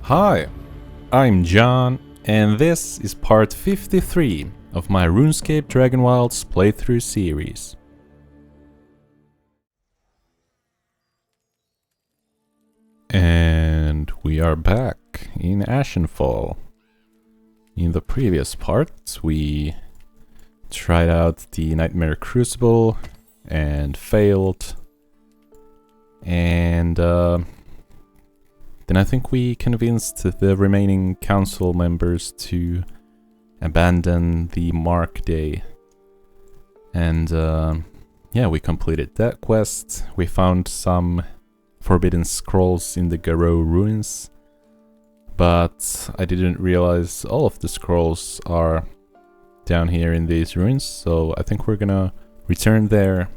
Hi, I'm John, and this is part 53 of my RuneScape Dragonwilds playthrough series. And we are back in Ashenfall. In the previous part, we tried out the Nightmare Crucible and failed. And then I think we convinced the remaining council members to abandon the Mark Day. And yeah, we completed that quest. We found some forbidden scrolls in the Garou ruins, but I didn't realize all of the scrolls are down here in these ruins, so I think we're gonna return there,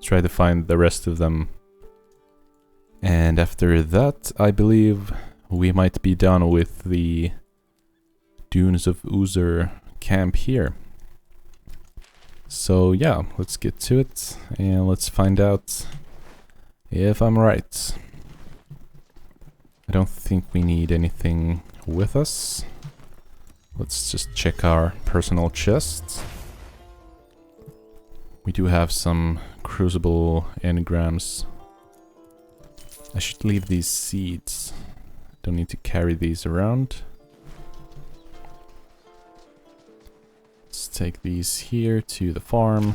try to find the rest of them. And after that, I believe we might be done with the Dunes of Uzer camp here. So yeah, let's get to it and let's find out if I'm right. I don't think we need anything with us. Let's just check our personal chests. We do have some crucible engrams. I should leave these seeds. Don't need to carry these around. Let's take these here to the farm.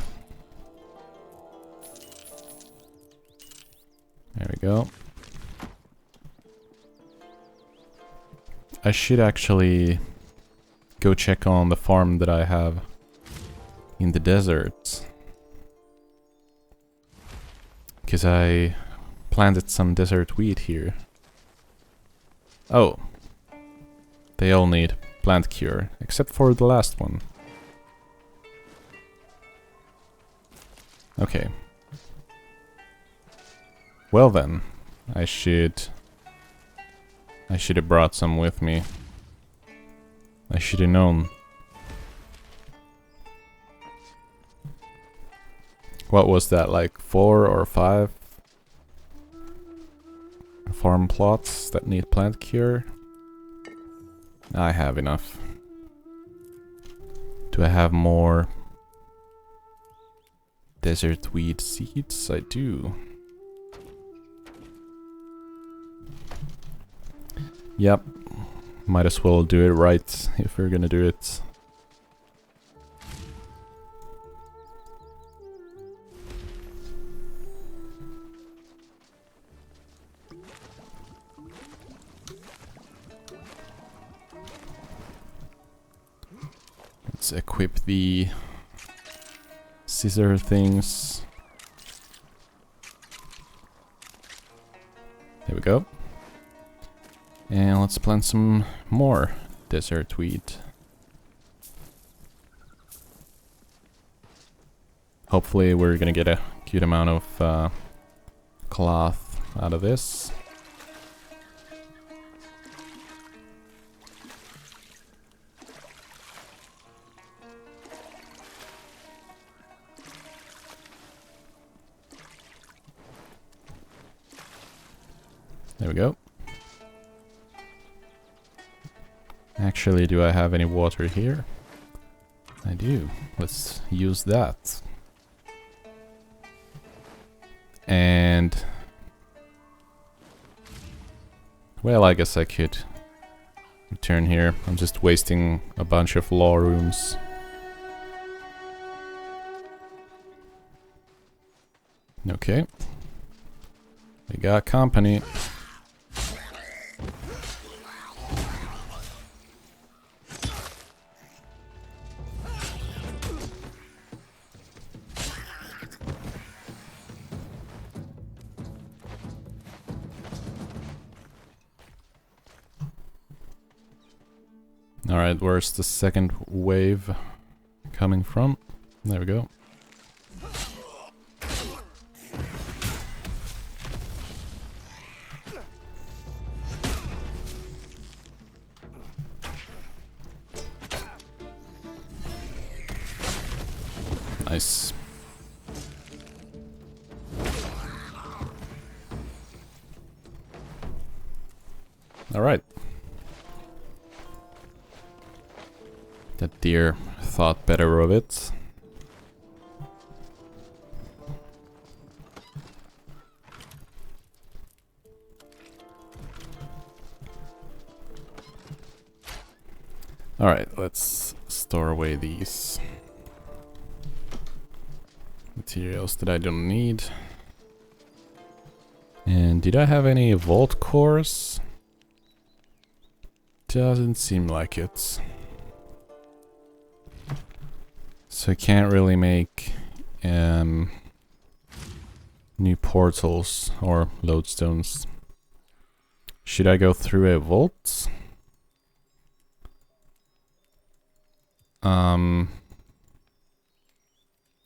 There we go. I should actually go check on the farm that I have in the desert, because I planted some desert wheat here. Oh, they all need plant cure, except for the last one. Okay. Well then, I should have brought some with me. I should have known. What was that, like 4 or 5 farm plots that need plant cure? I have enough. Do I have more desert weed seeds? I do. Yep, might as well do it right if we're gonna do it. Let's equip the scissor things. There we go. And let's plant some more desert wheat. Hopefully we're gonna get a good amount of cloth out of this. There we go. Actually, do I have any water here? I do. Let's use that. And well, I guess I could return here. I'm just wasting a bunch of law rooms. Okay. We got company. Alright, where's the second wave coming from? There we go. Nice. Alright, That deer thought better of it. Alright, let's store away these materials that I don't need. And did I have any vault cores? Doesn't seem like it. So I can't really make new portals or lodestones. Should I go through a vault?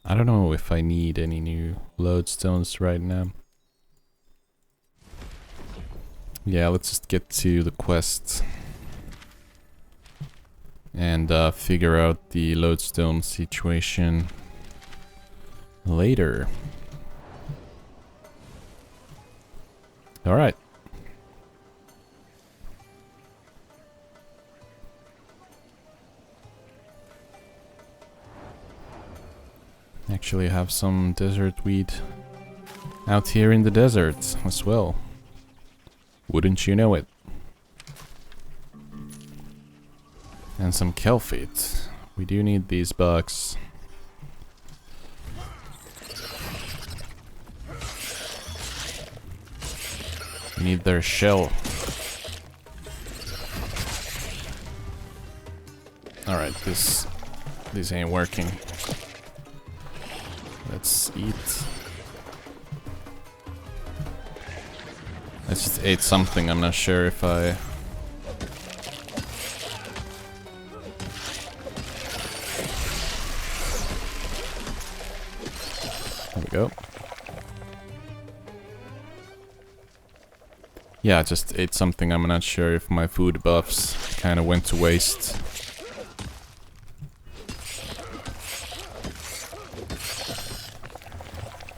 I don't know if I need any new lodestones right now. Yeah, let's just get to the quest and figure out the lodestone situation later. Alright. Actually have some desert weed out here in the desert as well. Wouldn't you know it? And some kelpite. We do need these bugs. We need their shell. Alright, this ain't working. Let's eat. I just ate something, I'm not sure if I... There we go. Yeah, I just ate something, I'm not sure if my food buffs kind of went to waste.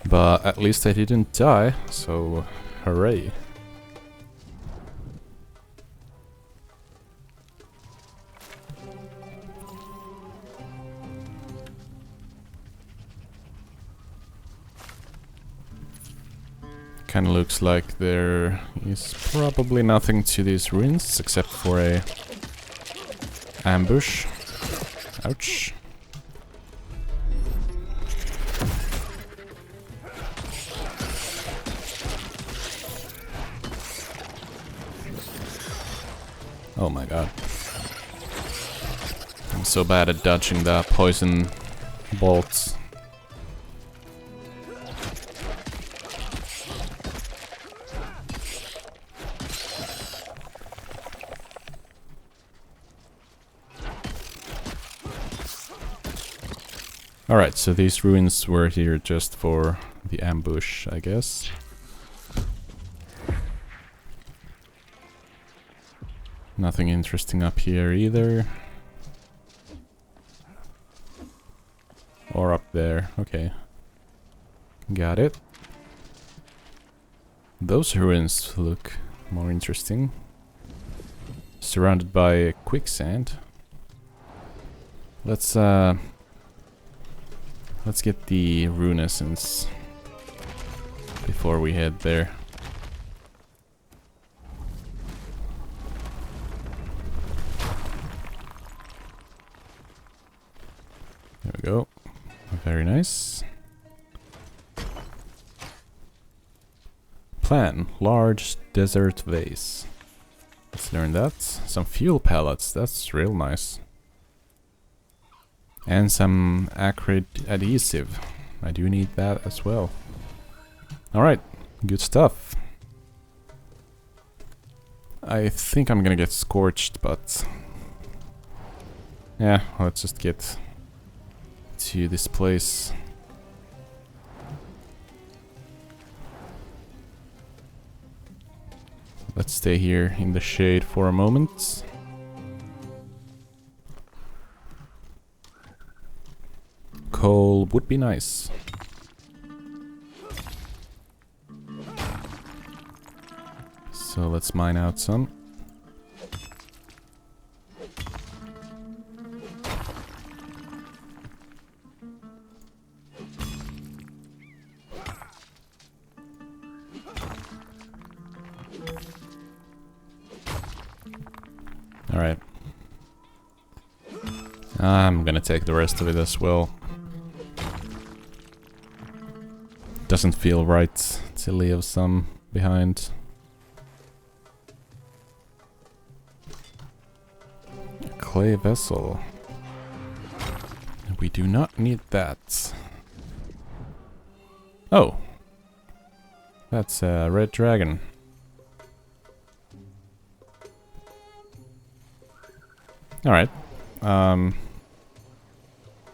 But at least I didn't die, so hooray. Kinda looks like there is probably nothing to these ruins except for a ambush. Ouch. Oh my god. I'm so bad at dodging the poison bolts. Alright, so these ruins were here just for the ambush, I guess. Nothing interesting up here either. Or up there, okay. Got it. Those ruins look more interesting. Surrounded by quicksand. Let's get the rune essence before we head there. There we go. Very nice. Plan. Large desert vase. Let's learn that. Some fuel pellets. That's real nice. And some acrid adhesive. I do need that as well. Alright. Good stuff. I think I'm gonna get scorched, but... yeah, let's just get to this place. Let's stay here in the shade for a moment. Coal would be nice. So let's mine out some. Alright. I'm gonna take the rest of it as well. Doesn't feel right to leave some behind. A clay vessel. We do not need that. Oh! That's a red dragon. Alright. Don't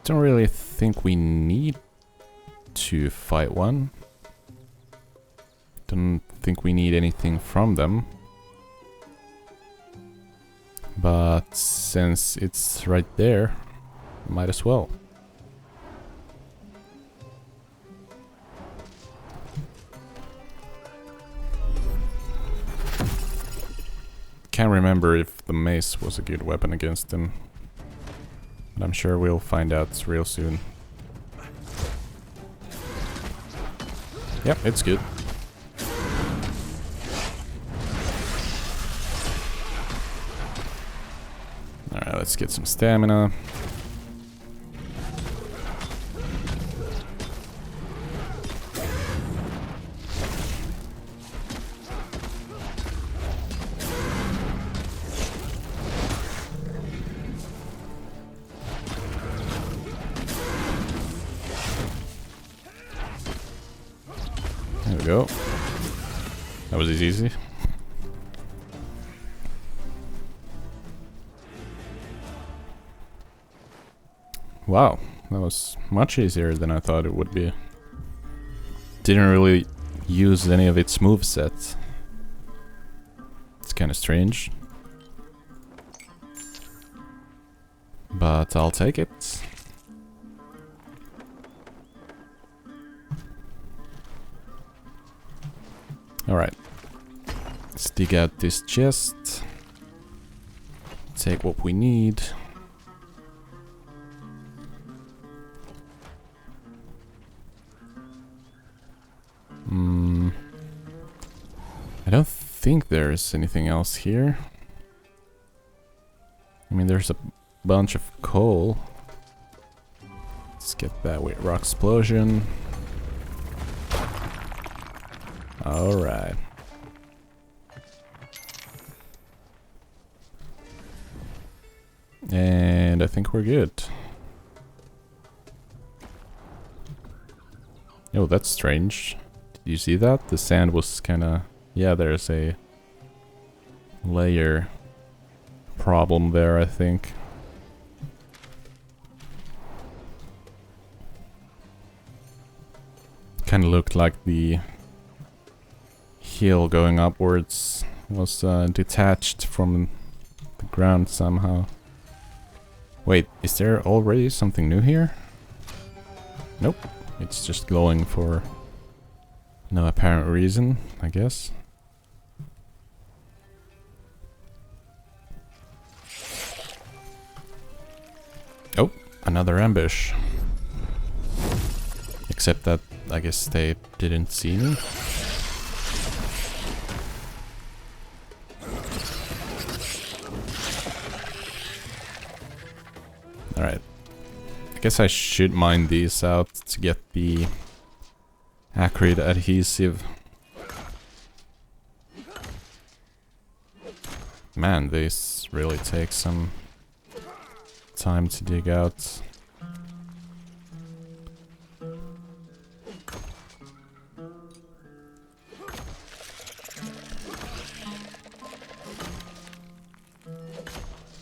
really think we need to fight one. Don't think we need anything from them. But since it's right there, might as well. Can't remember if the mace was a good weapon against him. But I'm sure we'll find out real soon. Yep, it's good. Alright, let's get some stamina. There we go. That was easy. Wow, that was much easier than I thought it would be. Didn't really use any of its movesets. It's kind of strange. But I'll take it. Alright. Let's dig out this chest. Take what we need. I don't think there's anything else here. I mean, there's a bunch of coal. Let's get that with rock explosion. Alright. And I think we're good. Oh, that's strange. Did you see that? The sand was kinda... Yeah, there's a layer problem there, I think. Kinda looked like the hill going upwards was detached from the ground somehow. Wait, is there already something new here? Nope, it's just glowing for no apparent reason, I guess. Oh, another ambush. Except that I guess they didn't see me. Alright. I guess I should mine these out to get the acrid adhesive. Man, this really takes some time to dig out.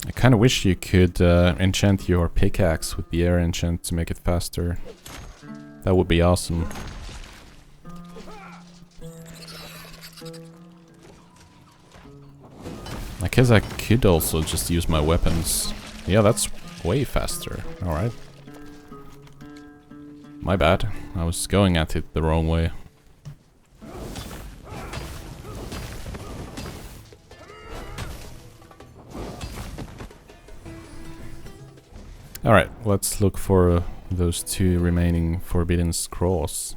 I kinda wish you could enchant your pickaxe with the air enchant to make it faster. That would be awesome. I guess I could also just use my weapons. Yeah, that's way faster. Alright. My bad. I was going at it the wrong way. Alright, let's look for those two remaining forbidden scrolls.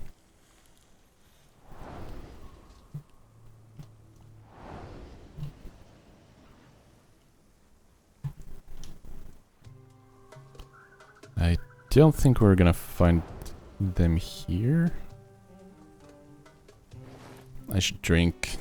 don't think we're gonna find them here. I should drink.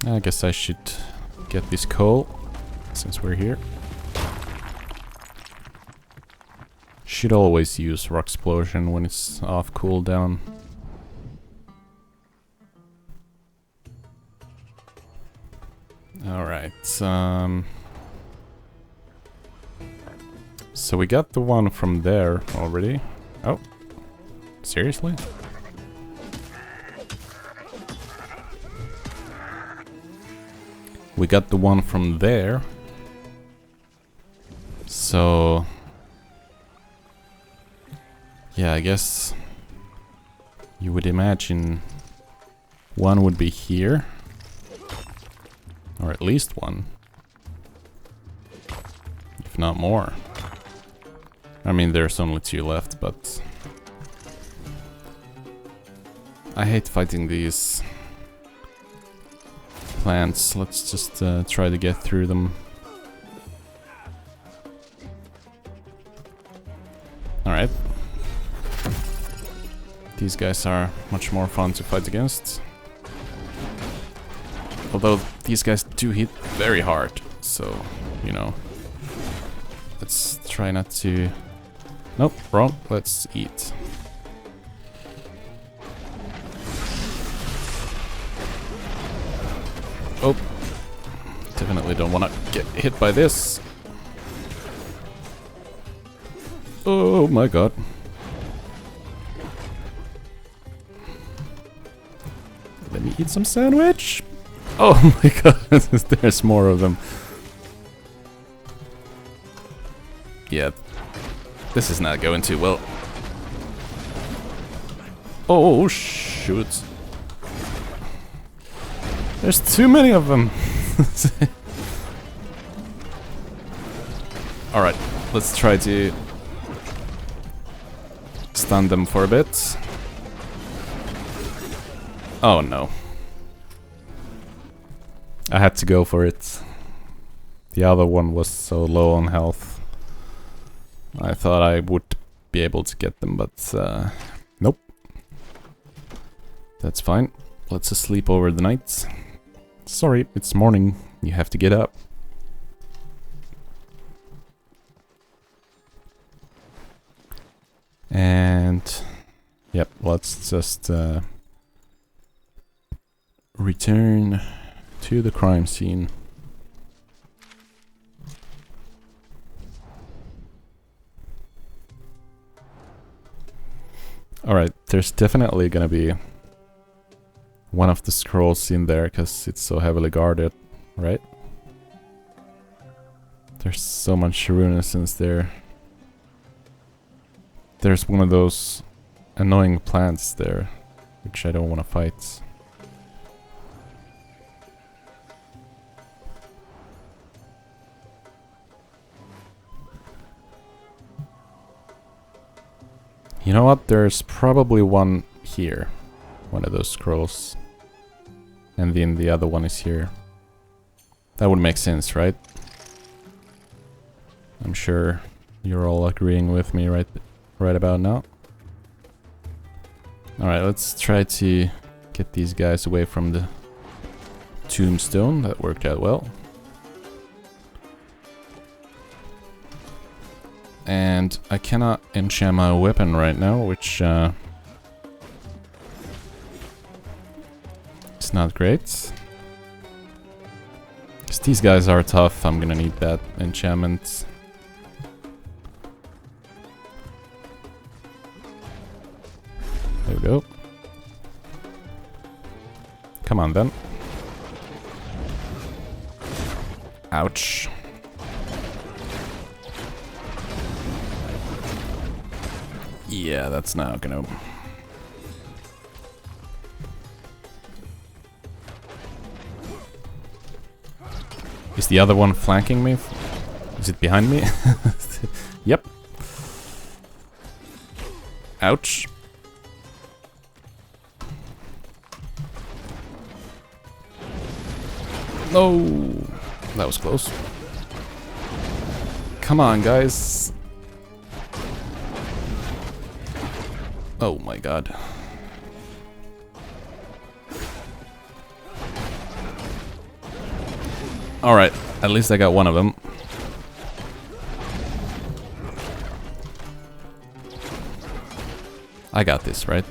I guess I should get this coal, since we're here. Should always use Rock Explosion when it's off cooldown. Alright, so we got the one from there already. Oh, seriously? We got the one from there. So yeah, I guess you would imagine one would be here. Or at least one. If not more. I mean, there's only 2 left, but I hate fighting these plants. Let's just try to get through them. Alright. These guys are much more fun to fight against. Although these guys do hit very hard, so, you know. Let's try not to... Nope, wrong. Let's eat. Oh. Definitely don't want to get hit by this. Oh my god. Let me eat some sandwich. Oh my god, there's more of them. Yeah, this is not going too well. Oh shoot. There's too many of them. Alright, let's try to stun them for a bit. Oh no. I had to go for it. The other one was so low on health. I thought I would be able to get them, but nope. That's fine. Let's just sleep over the night. Sorry, it's morning. You have to get up. And yep, let's just return to the crime scene. Alright, there's definitely gonna be one of the scrolls in there because it's so heavily guarded, right? There's so much runescence there. There's one of those annoying plants there, which I don't want to fight. You know what? There's probably one here. One of those scrolls. And then the other one is here. That would make sense, right? I'm sure you're all agreeing with me right about now. Alright, let's try to get these guys away from the tombstone. That worked out well. And I cannot enchant my weapon right now, which it's not great. Because these guys are tough, I'm gonna need that enchantment. There we go. Come on then. Ouch. Yeah, that's not gonna... Is the other one flanking me? Is it behind me? Yep. Ouch. No, that was close. Come on, guys. Oh my god. Alright, at least I got one of them. I got this, right?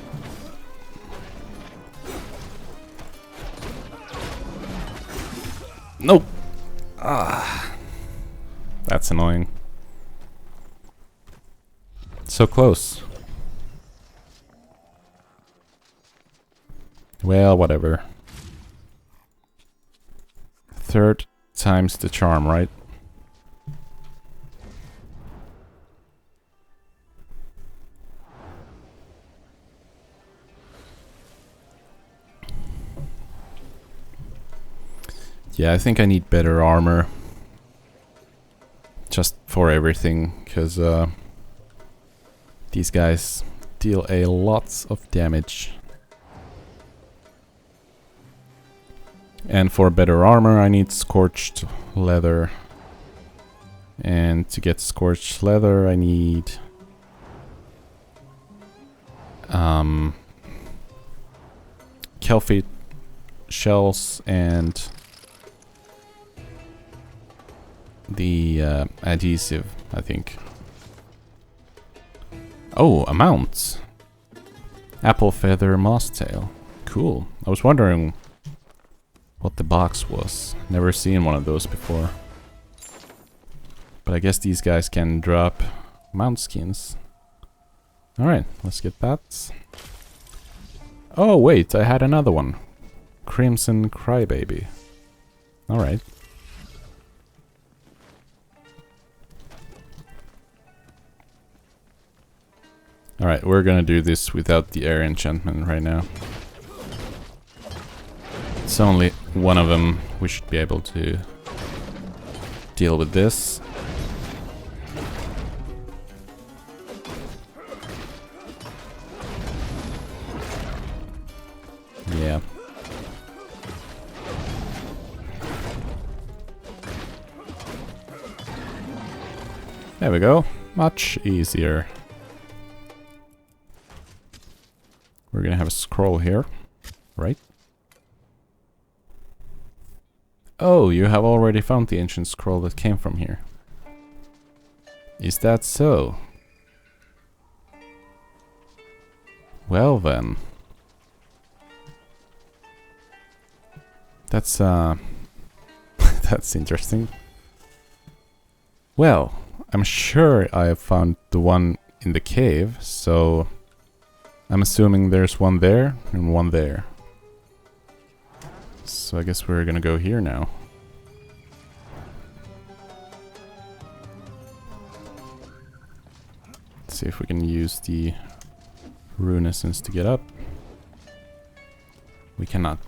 Nope. Ah, that's annoying. So close. Well, whatever. Third time's the charm, right? Yeah, I think I need better armor. Just for everything, because these guys deal a lot of damage. And for better armor I need scorched leather. And to get scorched leather I need kelphy shells and the adhesive, I think. Oh, a mount. Apple feather moss tail. Cool. I was wondering what the box was. Never seen one of those before. But I guess these guys can drop mount skins. Alright, let's get that. Oh wait, I had another one. Crimson Crybaby. Alright. Alright, we're gonna do this without the air enchantment right now. It's only one of them. We should be able to deal with this. Yeah. There we go. Much easier. We're gonna have a scroll here, right? Oh, you have already found the ancient scroll that came from here. Is that so? Well then. That's that's interesting. Well, I'm sure I have found the one in the cave, so I'm assuming there's one there and one there. So I guess we're gonna go here now. Let's see if we can use the rune essence to get up. We cannot.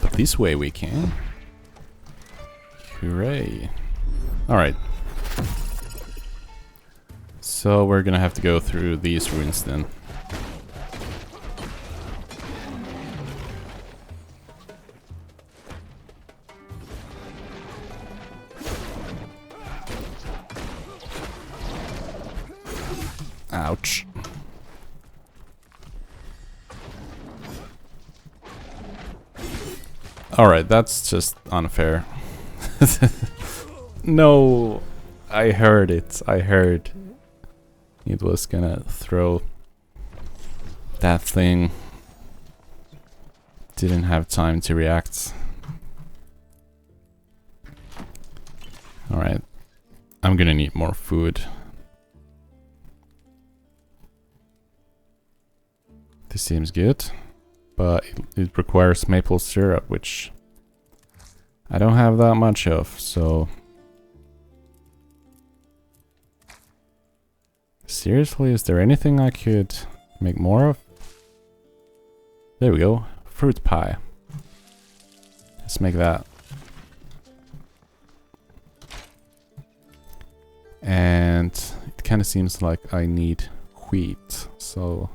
But this way we can. Hooray. Alright. So we're gonna have to go through these ruins then. Ouch. Alright, that's just unfair. No, I heard it. I heard it was gonna throw that thing. Didn't have time to react. Alright, I'm gonna need more food. This seems good, but it requires maple syrup, which I don't have that much of, so Seriously, is there anything I could make more of? There we go. Fruit pie. Let's make that. And it kind of seems like I need wheat, so...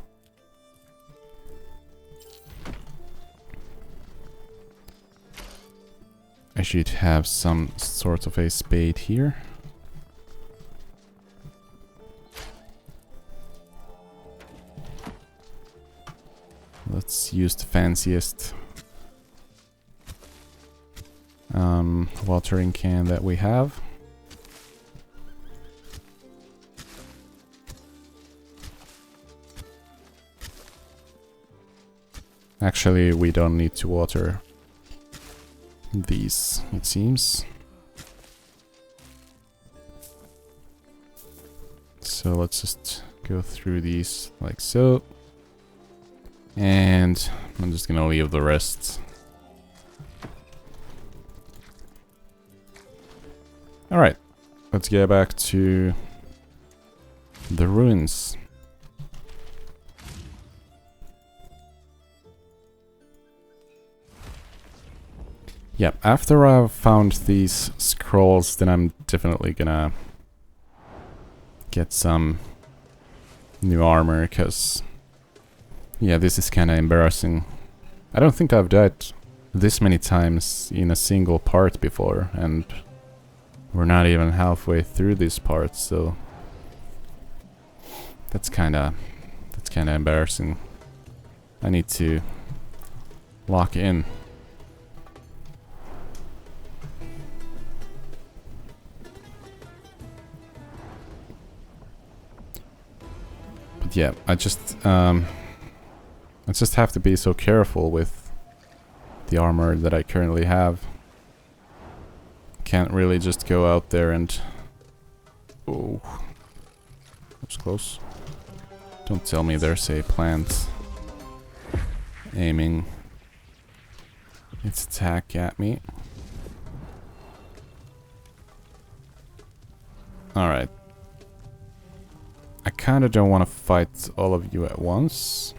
I should have some sort of a spade here. Let's use the fanciest watering can that we have. Actually, we don't need to water these, it seems. So let's just go through these like so. And I'm just gonna leave the rest. Alright, let's get back to the ruins. Yeah, after I've found these scrolls, then I'm definitely gonna get some new armor, because yeah, this is kinda embarrassing. I don't think I've died this many times in a single part before, and we're not even halfway through this part, so that's kinda embarrassing. I need to lock in. But yeah, I just have to be so careful with the armor that I currently have. Can't really just go out there and... Oh, that's close. Don't tell me there's a plant aiming its attack at me. Alright. I kinda don't want to fight all of you at once.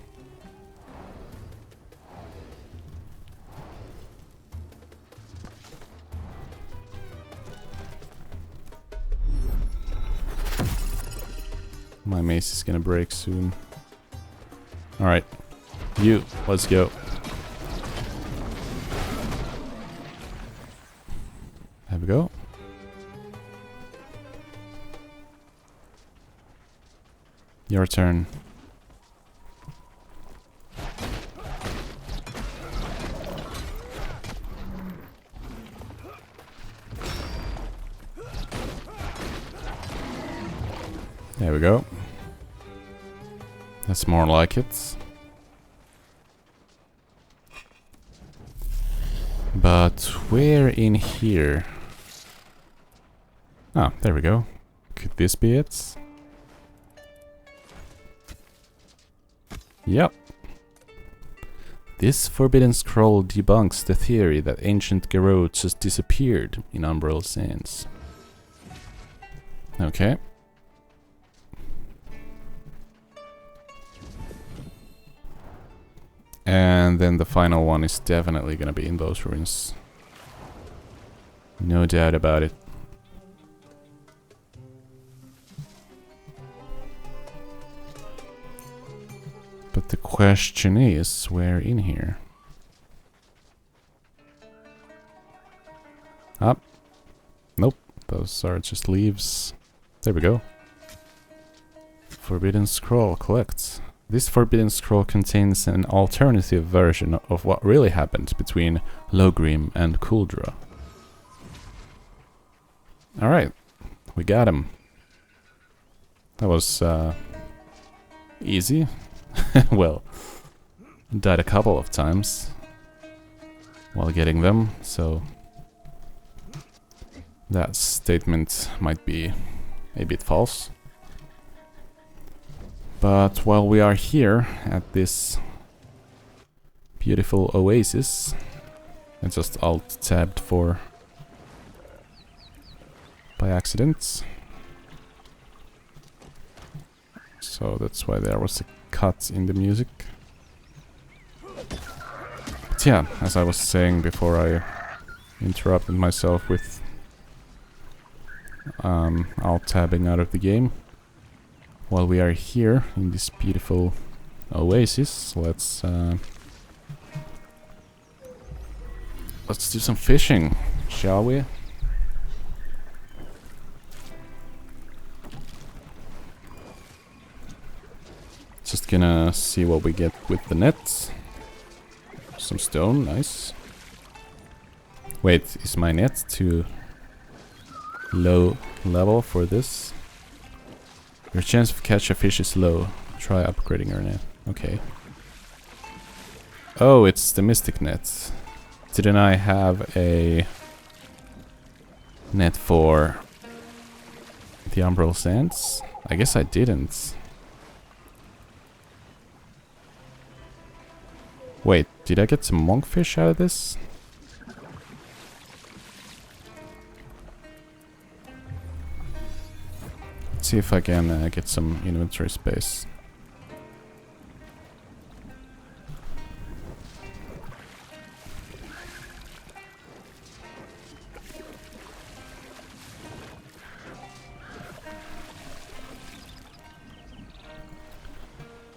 My mace is gonna break soon. Alright. You, let's go. There we go. Your turn. There we go. That's more like it. But where in here? Ah, there we go. Could this be it? Yep. This forbidden scroll debunks the theory that ancient Garrote just disappeared in Umbral Sands. Okay. And then the final one is definitely gonna be in those ruins. No doubt about it. But the question is, where in here? Up. Nope, those are just leaves. There we go. Forbidden Scroll, collect. This Forbidden Scroll contains an alternative version of what really happened between Logrim and Kuldra. Alright, we got him. That was easy. Well, died a couple of times while getting them, so that statement might be a bit false. But while we are here at this beautiful oasis, I just alt-tabbed for by accident. so that's why there was a cut in the music. But yeah, as I was saying before I interrupted myself with alt-tabbing out of the game. While we are here in this beautiful oasis, let's do some fishing, shall we? Just gonna see what we get with the net. Some stone, nice. Wait, is my net too low level for this? Your chance of catch a fish is low. Try upgrading your net. Okay. Oh, it's the mystic net. Didn't I have a net for the Umbral sands? I guess I didn't. Wait, did I get some monkfish out of this? Let's see if I can get some inventory space.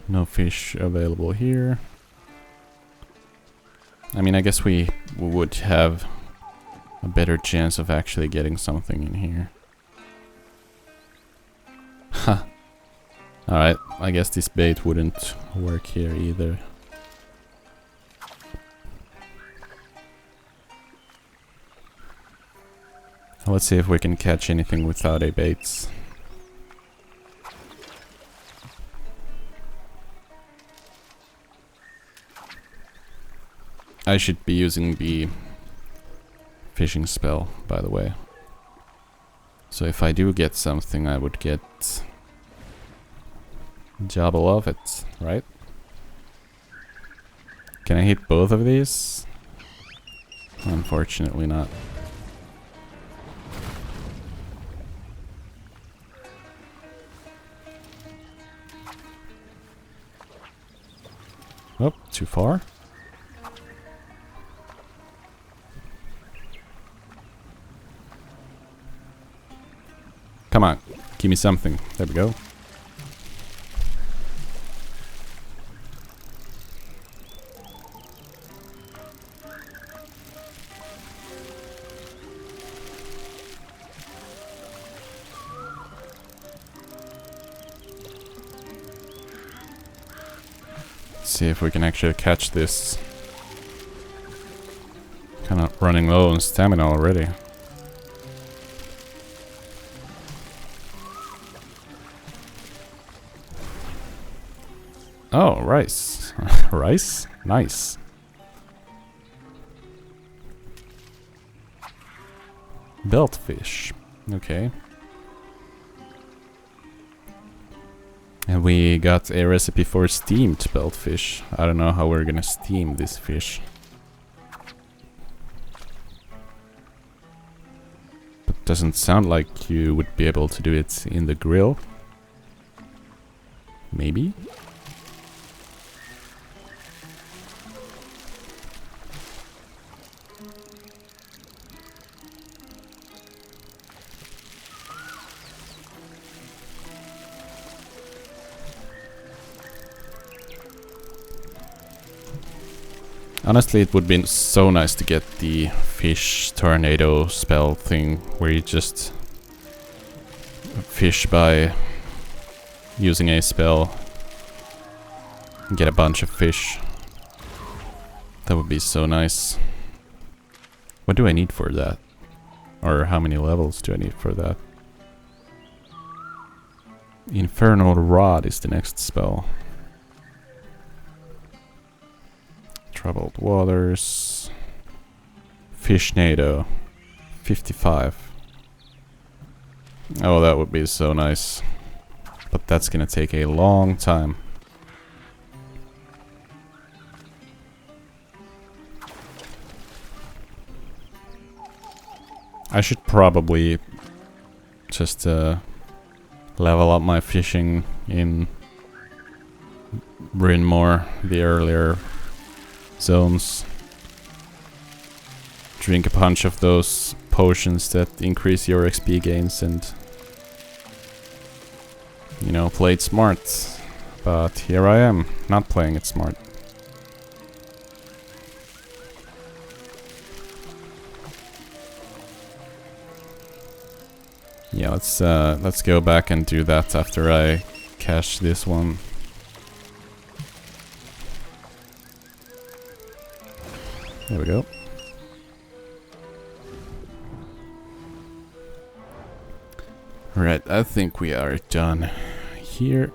No fish available here. I mean, I guess we would have a better chance of actually getting something in here. Huh. Alright, I guess this bait wouldn't work here either. Let's see if we can catch anything without a bait. I should be using the fishing spell, by the way. So if I do get something, I would get double of it, right? Can I hit both of these? Unfortunately not. Oh, too far. Come on, give me something. There we go. Let's see if we can actually catch this. Kind of running low on stamina already. Oh, rice. Rice? Nice. Beltfish. Okay. And we got a recipe for steamed beltfish. I don't know how we're gonna steam this fish. But doesn't sound like you would be able to do it in the grill. Maybe? Honestly, it would be so nice to get the fish tornado spell thing, where you just fish by using a spell and get a bunch of fish. That would be so nice. What do I need for that? Or how many levels do I need for that? Infernal Rod is the next spell. Troubled Waters. Fishnado. 55. Oh, that would be so nice. But that's gonna take a long time. I should probably just level up my fishing in Bryn more the earlier zones. Drink a bunch of those potions that increase your XP gains and, you know, play it smart. But here I am, not playing it smart. Yeah, let's go back and do that after I cache this one. There we go. Right, I think we are done here.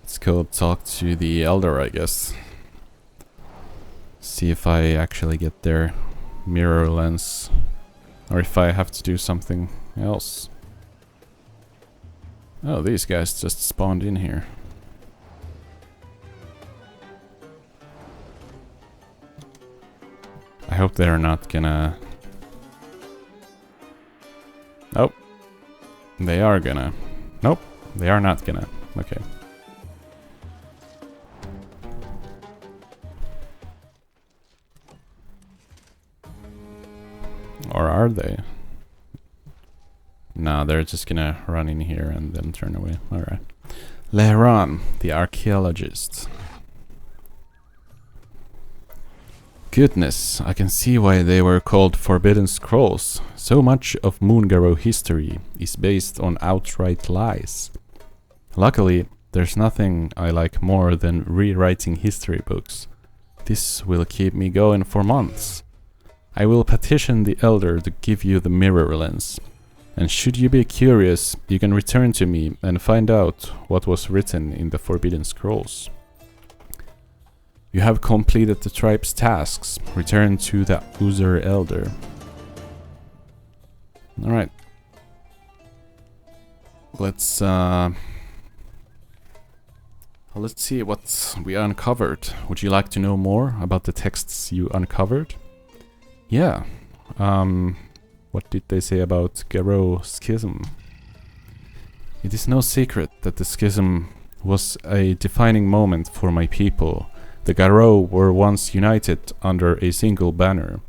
Let's go talk to the Elder, I guess. See if I actually get their mirror lens, or if I have to do something else. Oh, these guys just spawned in here. I hope they're not gonna... Oh. They are gonna. Nope, they are not gonna. Okay. Or are they? No, they're just gonna run in here and then turn away. Alright. Lehran, the archaeologist. Goodness, I can see why they were called Forbidden Scrolls. So much of Moongarrow history is based on outright lies. Luckily, there's nothing I like more than rewriting history books. This will keep me going for months. I will petition the Elder to give you the mirror lens. And should you be curious, you can return to me and find out what was written in the Forbidden Scrolls. You have completed the tribe's tasks. Return to the User Elder. Alright. Let's see what we uncovered. Would you like to know more about the texts you uncovered? Yeah. What did they say about Garrow Schism? It is no secret that the schism was a defining moment for my people. The Garrow were once united under a single banner.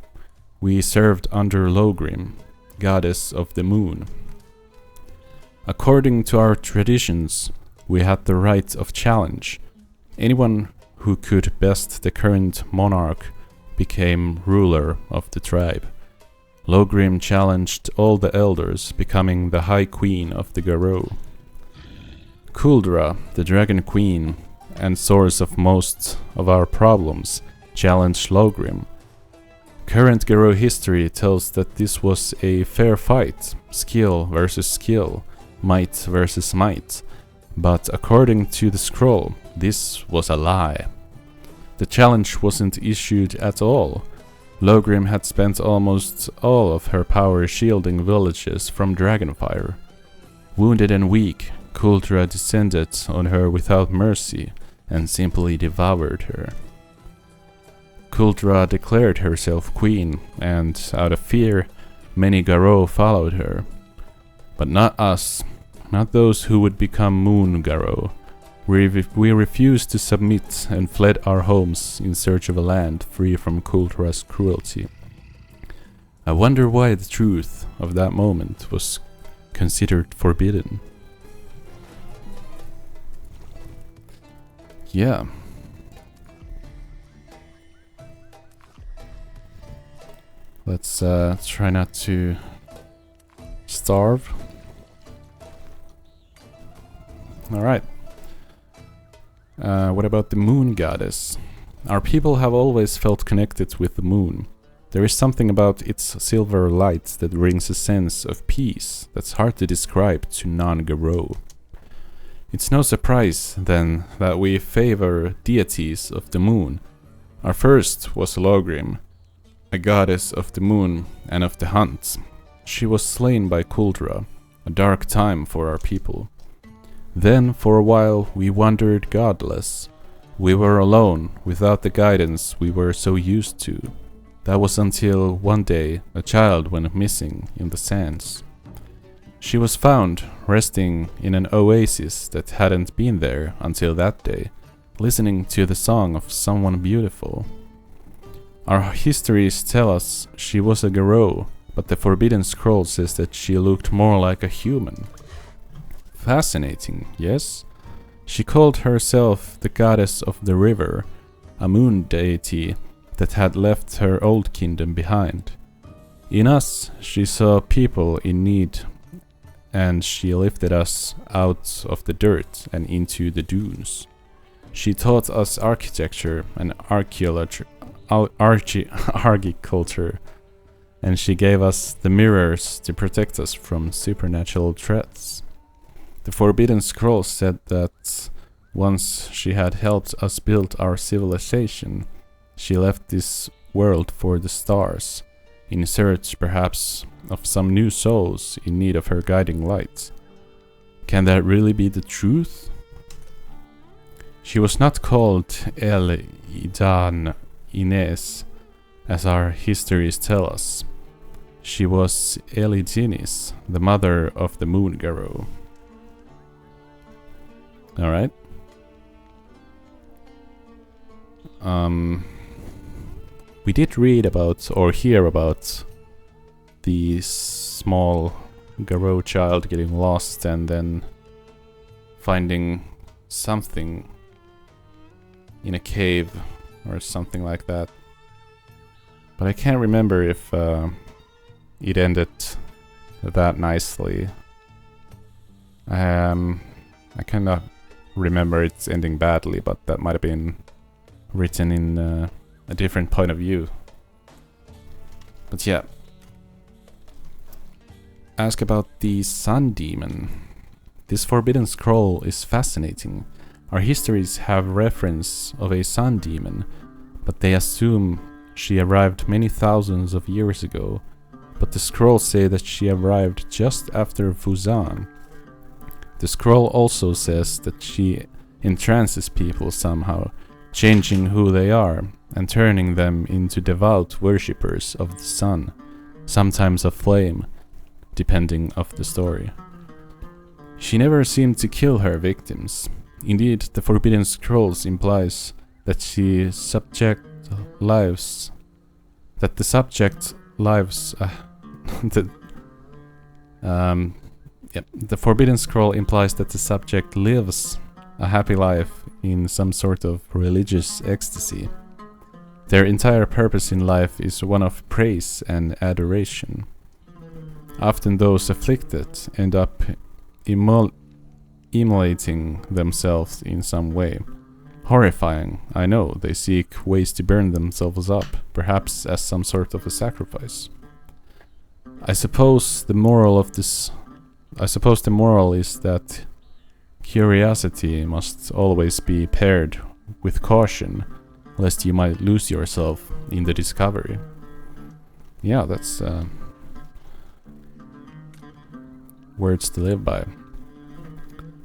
We served under Logrim, goddess of the moon. According to our traditions, we had the right of challenge. Anyone who could best the current monarch became ruler of the tribe. Logrim challenged all the elders, becoming the High Queen of the Garrow. Kuldra, the Dragon Queen and source of most of our problems, challenged Logrim. Current Garrow history tells that this was a fair fight, skill versus skill, might versus might. But according to the scroll, this was a lie. The challenge wasn't issued at all. Logrim had spent almost all of her power shielding villages from dragonfire. Wounded and weak, Kuldra descended on her without mercy and simply devoured her. Kuldra declared herself queen, and out of fear, many Garrow followed her. But not us, not those who would become Moon Garrow. We refused to submit and fled our homes in search of a land free from Kuldra's cruelty. I wonder why the truth of that moment was considered forbidden. Yeah. Let's try not to starve. Alright. What about the moon goddess? Our people have always felt connected with the moon. There is something about its silver light that brings a sense of peace that's hard to describe to non-Garrow. It's no surprise, then, that we favor deities of the moon. Our first was Logrim, a goddess of the moon and of the hunt. She was slain by Kuldra, a dark time for our people. Then, for a while, we wandered godless. We were alone, without the guidance we were so used to. That was until one day a child went missing in the sands. She was found resting in an oasis that hadn't been there until that day, listening to the song of someone beautiful. Our histories tell us she was a Garou, but the Forbidden Scroll says that she looked more like a human. Fascinating, yes? She called herself the goddess of the river, a moon deity that had left her old kingdom behind. In us, she saw people in need, and she lifted us out of the dirt and into the dunes. She taught us architecture and archaeology, agriculture, and she gave us the mirrors to protect us from supernatural threats. The Forbidden Scroll said that once she had helped us build our civilization, she left this world for the stars, in search perhaps of some new souls in need of her guiding light. Can that really be the truth? She was not called El Idan Ines, as our histories tell us. She was Elidinis, the mother of the Moon Garou. Alright. We did read about, or hear about, the small Garou child getting lost and then finding something in a cave or something like that. But I can't remember if it ended that nicely. I cannot remember it ending badly, but that might have been written in a different point of view. But yeah. Ask about the Sun Demon. This Forbidden Scroll is fascinating. Our histories have reference of a Sun Demon, but they assume she arrived many thousands of years ago. But the scrolls say that she arrived just after Fuzan. The scroll also says that she entrances people somehow, changing who they are and turning them into devout worshippers of the sun, sometimes of flame, depending of the story. She never seemed to kill her victims. Indeed, the Forbidden Scrolls implies that the subject lives the Forbidden Scroll implies that the subject lives a happy life in some sort of religious ecstasy. Their entire purpose in life is one of praise and adoration. Often those afflicted end up immolating themselves in some way. Horrifying, I know. They seek ways to burn themselves up, perhaps as some sort of a sacrifice. I suppose the moral is that curiosity must always be paired with caution, lest you might lose yourself in the discovery. Yeah, that's words to live by.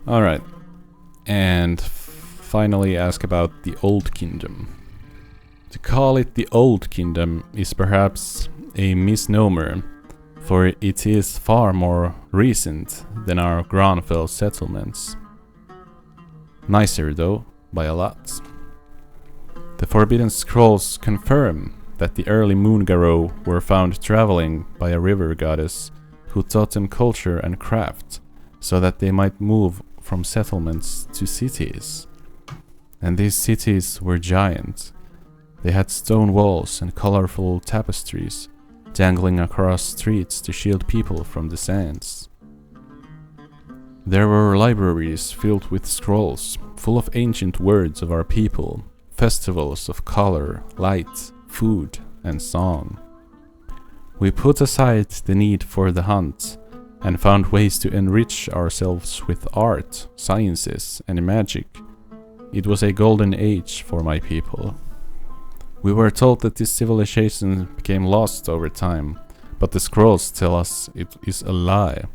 Alright, and finally ask about the Old Kingdom. To call it the Old Kingdom is perhaps a misnomer, for it is far more recent than our Granfell settlements. Nicer though, by a lot. The Forbidden Scrolls confirm that the early Moon Garou were found traveling by a river goddess who taught them culture and craft, so that they might move from settlements to cities. And these cities were giant. They had stone walls and colorful tapestries, dangling across streets to shield people from the sands. There were libraries filled with scrolls, full of ancient words of our people, festivals of color, light, food, and song. We put aside the need for the hunt, and found ways to enrich ourselves with art, sciences, and magic. It was a golden age for my people. We were told that this civilization became lost over time, but the scrolls tell us it is a lie.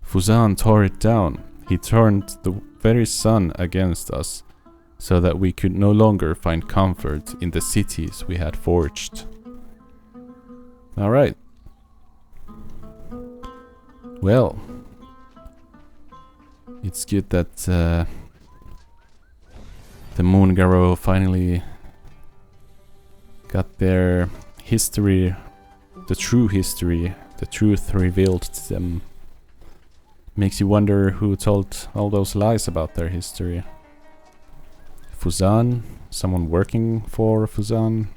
Fuzan tore it down. He turned the very sun against us, so that we could no longer find comfort in the cities we had forged. Alright. Well, it's good that the Moongarrow finally got their history, the true history, the truth revealed to them. Makes you wonder who told all those lies about their history. Fuzan? Someone working for Fuzan?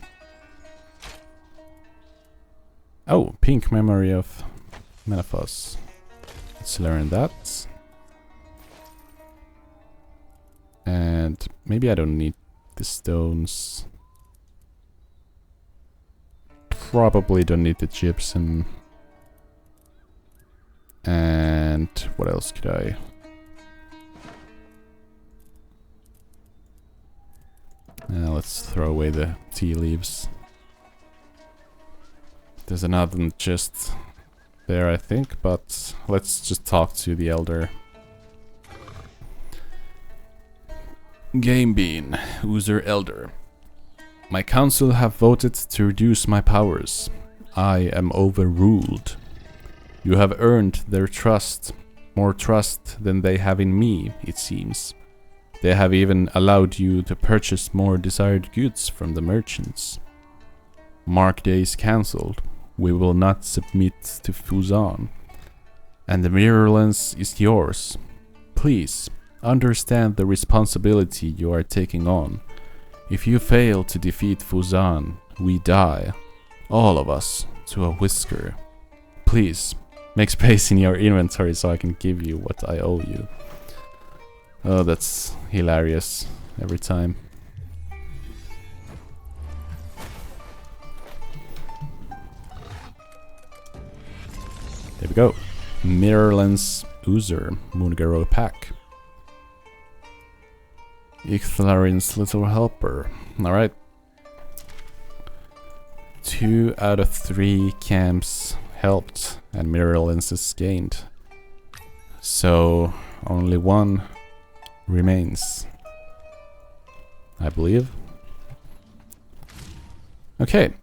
Oh, pink memory of Menaphos. Let's learn that. And maybe I don't need the stones. Probably don't need the gypsum. And what else could I? Let's throw away the tea leaves. There's another chest there, I think, but let's just talk to the elder. Game Bean, User Elder. My council have voted to reduce my powers. I am overruled. You have earned their trust, more trust than they have in me, it seems. They have even allowed you to purchase more desired goods from the merchants. Mark Day is cancelled. We will not submit to Fuzan. And the Mirrorlens is yours. Please, understand the responsibility you are taking on. If you fail to defeat Fuzan, we die. All of us, to a whisker. Please, make space in your inventory so I can give you what I owe you. Oh, that's hilarious every time. There we go. Mirrorlens User, Moongarrow Pack. Icthalarin's Little Helper. Alright. 2 out of 3 camps helped and mirror lenses gained. So only 1 remains, I believe. Okay.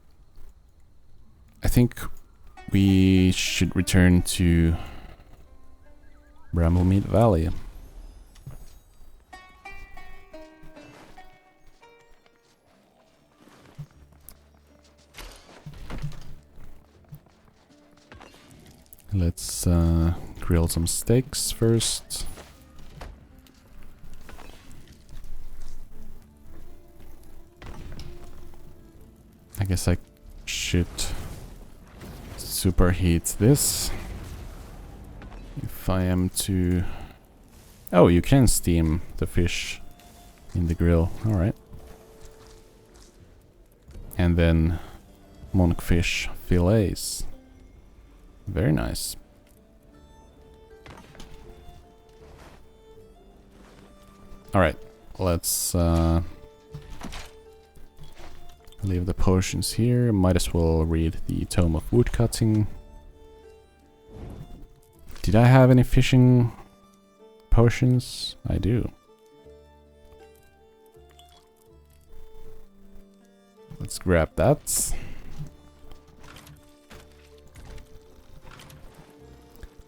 I think we should return to Bramblemead Valley. Let's grill some steaks first. I guess I should superheat this. If I am to... Oh, you can steam the fish in the grill. Alright. And then monkfish fillets. Very nice. Alright, let's leave the potions here. Might as well read the Tome of Woodcutting. Did I have any fishing potions? I do. Let's grab that.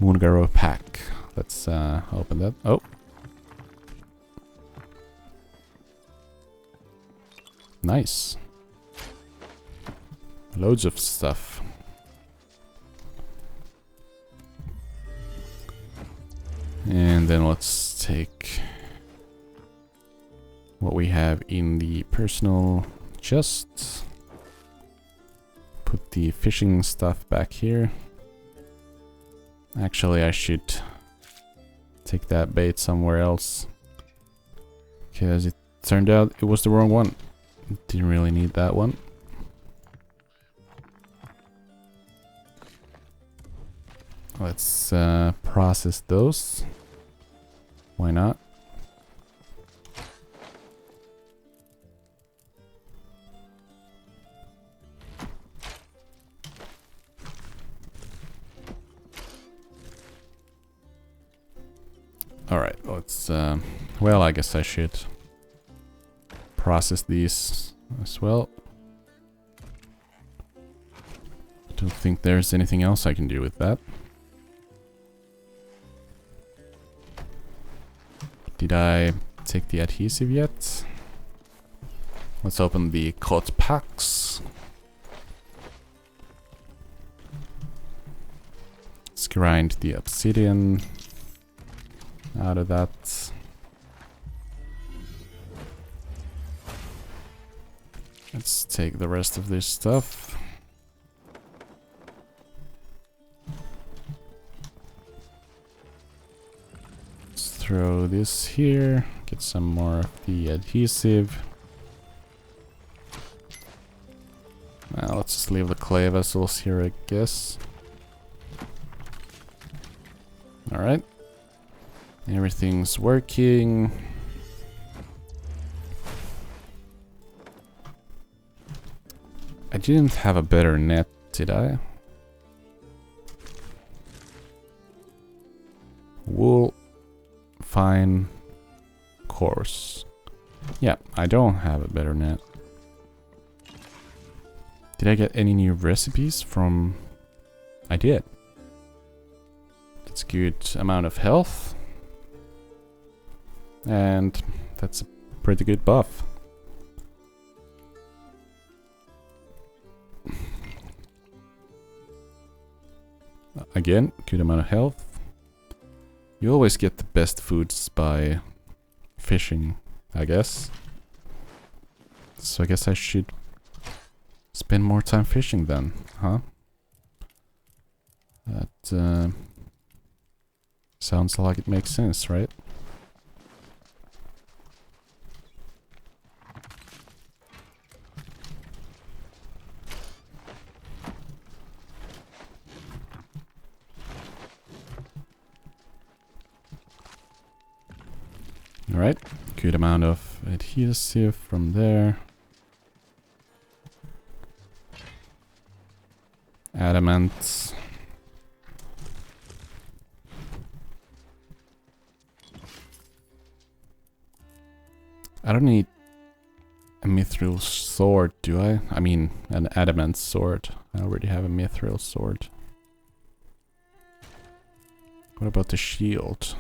Moongarrow Pack. Let's open that. Oh. Nice. Loads of stuff. And then let's take what we have in the personal chest. Put the fishing stuff back here. Actually, I should take that bait somewhere else, because it turned out it was the wrong one. Didn't really need that one. Let's process those. Why not? Alright, let's... well, I guess I should process these as well. I don't think there's anything else I can do with that. Did I take the adhesive yet? Let's open the cot packs. Let's grind the obsidian out of that. Let's take the rest of this stuff. Let's throw this here. Get some more of the adhesive. Now let's just leave the clay vessels here, I guess. Alright. Everything's working. I didn't have a better net, did I? Wool. Fine. Coarse. Yeah, I don't have a better net. Did I get any new recipes from... I did. That's a good amount of health. And that's a pretty good buff. Again, good amount of health. You always get the best foods by fishing, I guess. So I guess I should spend more time fishing then, huh? That sounds like it makes sense, right? Alright, good amount of adhesive from there. Adamant. I don't need a mithril sword, do I? I mean, an adamant sword. I already have a mithril sword. What about the shield?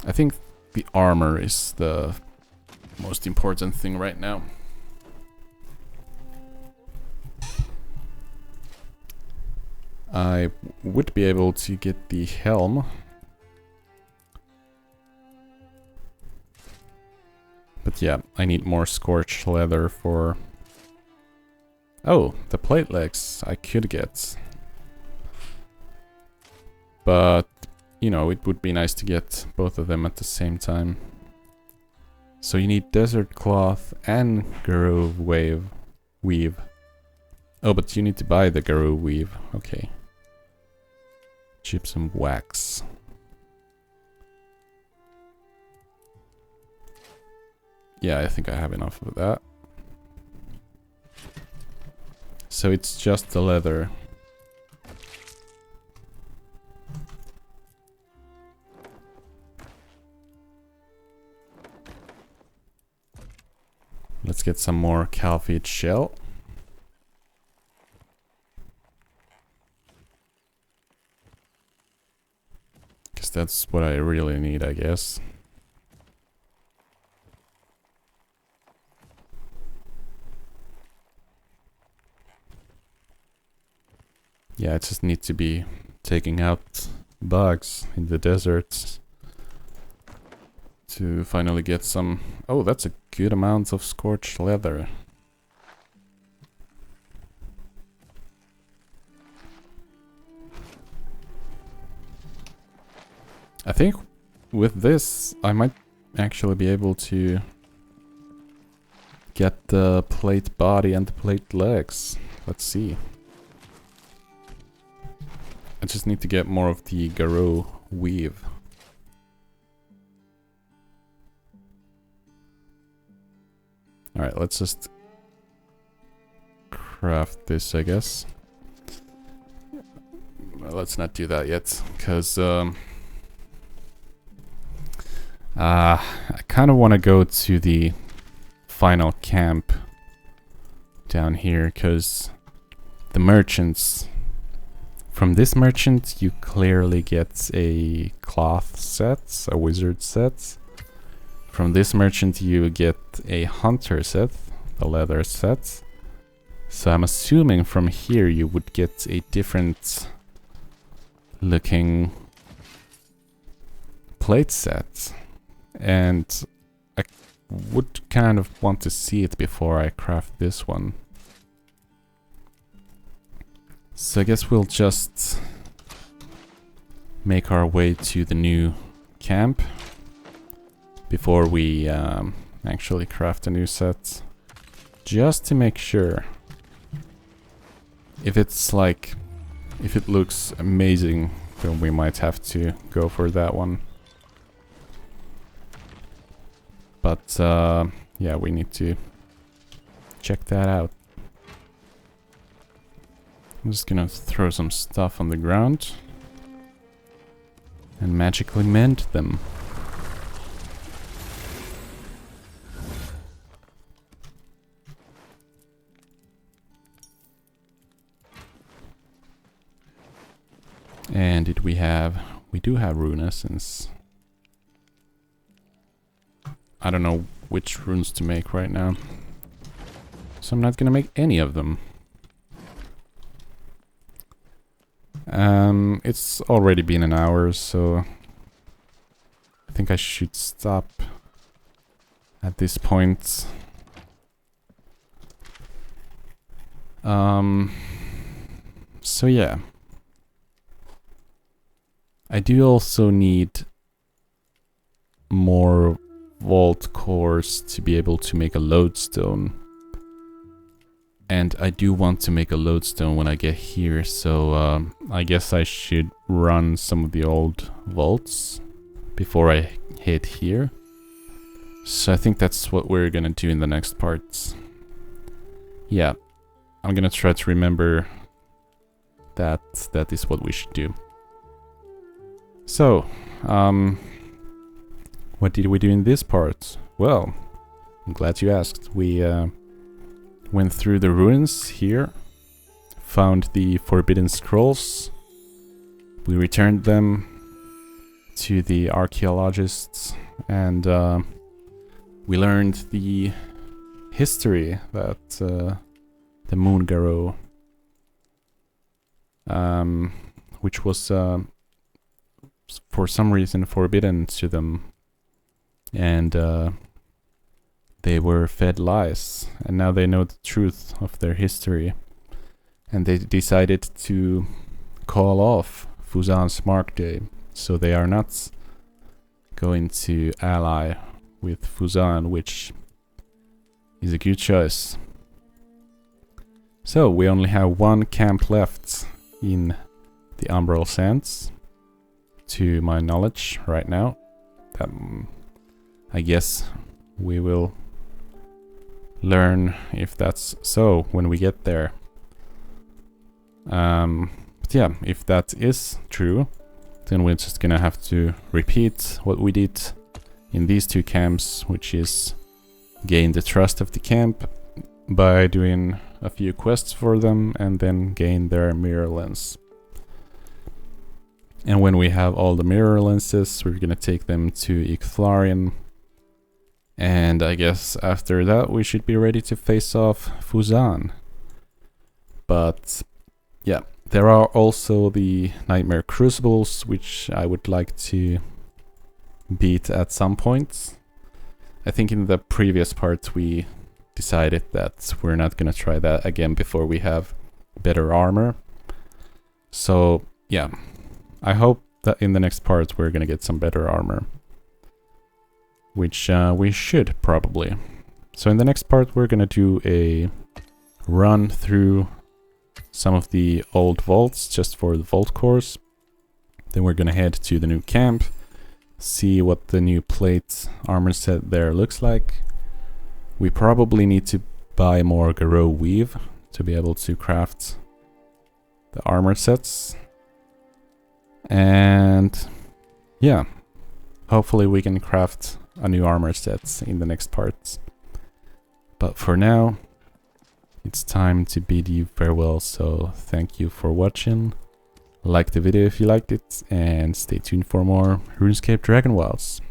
I think the armor is the most important thing right now. I would be able to get the helm. But yeah, I need more scorched leather for... Oh, the plate legs I could get. But, you know, it would be nice to get both of them at the same time. So you need desert cloth and Garou weave. Oh, but you need to buy the Garou weave. Okay. Gypsum wax. Yeah, I think I have enough of that. So it's just the leather. Let's get some more calfeed shell. Because that's what I really need, I guess. Yeah, I just need to be taking out bugs in the deserts to finally get some... Oh, that's a good amount of scorched leather. I think with this I might actually be able to get the plate body and the plate legs. Let's see. I just need to get more of the Garou weave. Alright, let's just craft this, I guess. Well, let's not do that yet, because I I kind of want to go to the final camp down here, because the merchants... From this merchant you clearly get a cloth set, a wizard set. From this merchant you get a hunter set, the leather set. So I'm assuming from here you would get a different looking plate set. And I would kind of want to see it before I craft this one. So I guess we'll just make our way to the new camp before we actually craft a new set. Just to make sure. If it's like, if it looks amazing, then we might have to go for that one. But yeah, we need to check that out. I'm just gonna throw some stuff on the ground and magically mend them. And did we have... We do have rune essence. I don't know which runes to make right now, so I'm not gonna make any of them. It's already been an hour, so I think I should stop at this point. So yeah. I do also need more vault cores to be able to make a lodestone. And I do want to make a lodestone when I get here, so I guess I should run some of the old vaults before I hit here. So I think that's what we're gonna do in the next parts. Yeah, I'm gonna try to remember that that is what we should do. So, what did we do in this part? Well, I'm glad you asked. We went through the ruins here, found the forbidden scrolls, we returned them to the archaeologists, and we learned the history that the moon garrow, which was for some reason forbidden to them, and they were fed lies, and now they know the truth of their history, and they decided to call off Fuzan's Mark Day, so they are not going to ally with Fuzan, which is a good choice. So we only have one camp left in the Umbral Sands, to my knowledge right now. I guess we will learn if that's so when we get there. But yeah, if that is true, then we're just gonna have to repeat what we did in these two camps, which is gain the trust of the camp by doing a few quests for them and then gain their mirror lens. And when we have all the mirror lenses, we're gonna take them to Icthlarian. And I guess after that we should be ready to face off Fuzan. But yeah, there are also the Nightmare Crucibles, which I would like to beat at some point. I think in the previous part we decided that we're not gonna try that again before we have better armor. So yeah, I hope that in the next part we're gonna get some better armor, which we should probably. So in the next part we're gonna do a run through some of the old vaults just for the vault cores. Then we're gonna head to the new camp, see what the new plate armor set there looks like. We probably need to buy more Garrow weave to be able to craft the armor sets. And yeah, hopefully we can craft a new armor set in the next parts. But for now, it's time to bid you farewell, so thank you for watching. Like the video if you liked it, and stay tuned for more RuneScape Dragonwilds.